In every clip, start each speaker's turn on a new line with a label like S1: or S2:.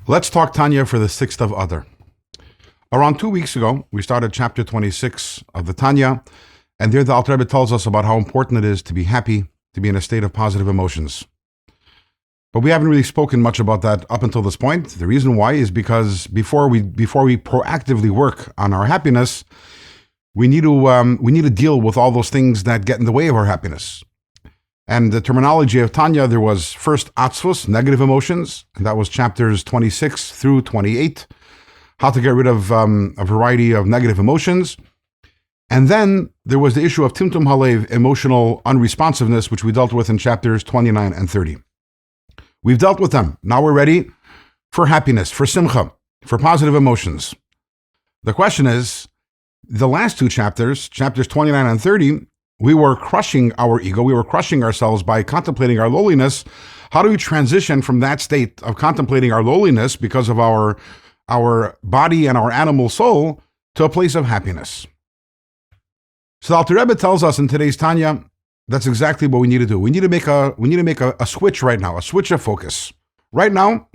S1: Let's talk Tanya for the 6th of Adar. Around 2 weeks ago, we started chapter 26 of the Tanya, and there the Alter Rebbe tells us about how important it is to be happy, to be in a state of positive emotions. But we haven't really spoken much about that up until this point. The reason why is because before we proactively work on our happiness, we need to deal with all those things that get in the way of our happiness. And the terminology of Tanya, there was first atzvus, negative emotions, and that was chapters 26 through 28, how to get rid of a variety of negative emotions. And then there was the issue of timtum halev, emotional unresponsiveness, which we dealt with in chapters 29 and 30. We've dealt with them. Now we're ready for happiness, for simcha, for positive emotions. The question is, the last two chapters 29 and 30, we were crushing our ego, we were crushing ourselves by contemplating our lowliness. How do we transition from that state of contemplating our lowliness because of our body and our animal soul to a place of happiness? So the Alter Rebbe tells us in today's Tanya, that's exactly what we need to do. We need to make a switch right now, a switch of focus. Right now,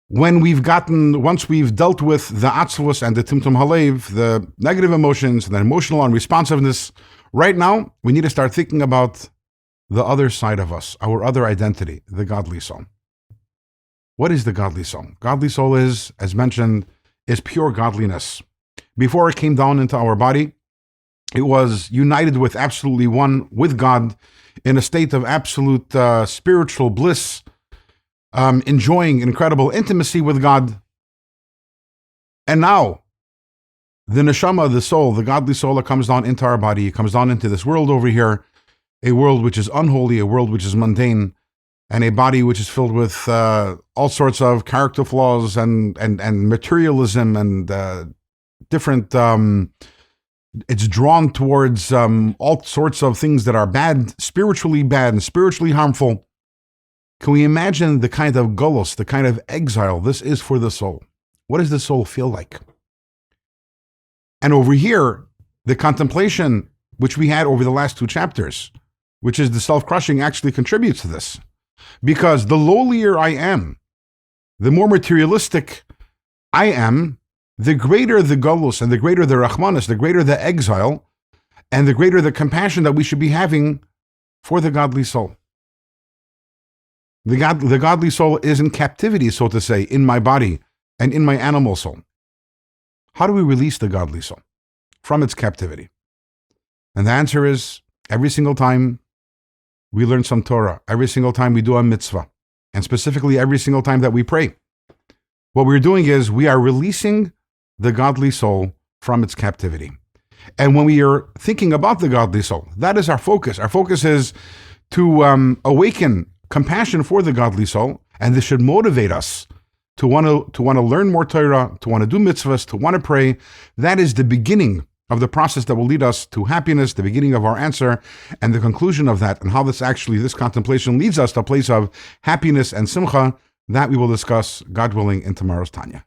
S1: once we've dealt with the atzvus and the timtum halev, the negative emotions and the emotional unresponsiveness, right now, we need to start thinking about the other side of us, our other identity, the godly soul. What is the godly soul? Godly soul is, as mentioned, is pure godliness. Before it came down into our body, it was united with absolutely one with God in a state of absolute spiritual bliss, enjoying incredible intimacy with God. And now, the neshama, the soul, the godly soul that comes down into our body, comes down into this world over here, a world which is unholy, a world which is mundane, and a body which is filled with all sorts of character flaws and materialism and different... it's drawn towards all sorts of things that are bad and spiritually harmful. Can we imagine the kind of golos, the kind of exile this is for the soul? What does the soul feel like? And over here, the contemplation which we had over the last two chapters, which is the self-crushing, actually contributes to this. Because the lowlier I am, the more materialistic I am, the greater the golos and the greater the rachmanis, the greater the exile, and the greater the compassion that we should be having for the godly soul. The godly soul is in captivity, so to say, in my body and in my animal soul. How do we release the godly soul from its captivity? And the answer is, every single time we learn some Torah, every single time we do a mitzvah, and specifically every single time that we pray, what we're doing is we are releasing the godly soul from its captivity. And when we are thinking about the godly soul, that is our focus. Our focus is to awaken compassion for the godly soul, and this should motivate us to want to learn more Torah, to want to do mitzvahs, to want to pray. That is the beginning of the process that will lead us to happiness, the beginning of our answer, and the conclusion of that, and how this contemplation leads us to a place of happiness and simcha. That we will discuss, God willing, in tomorrow's Tanya.